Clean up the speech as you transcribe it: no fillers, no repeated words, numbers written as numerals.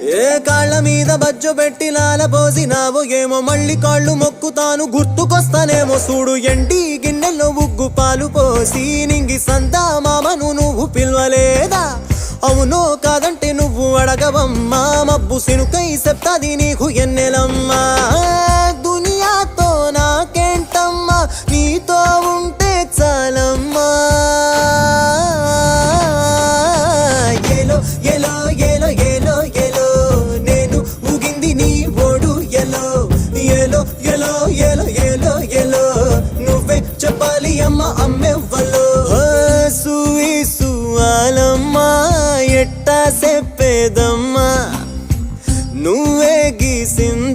ఏ కాళ్ళ మీద బజ్జు పెట్టి లాలపోసినావు ఏమో మళ్ళీ కాళ్ళు మొక్కుతాను గుర్తుకొస్తానేమో చూడు ఎండి గిన్నెల్లో ఉగ్గు పాలు పోసి నింగి సంతా మామను నువ్వు పిలవలేదా అవునో కాదంటే నువ్వు అడగవమ్మా మబ్బు సినుకై చెప్తాది నీకు ఎన్నెలమ్మా దునియాతో నాకేంటమ్మా నీతో ఉంటే చాలమ్మా ఏలో ఏలో ఏలో ఏలో ఏలో నేను ఊగింది నీ ఓడు ఎలో ఏలో ఏలో ఏలో ఏలో ఏలో నువ్వే చెప్పాలి అమ్మ అమ్మెవ్వలో సూయి సువాలమ్మా ఎట్టా చెప్పేదమ్మా నువ్వే గీసింది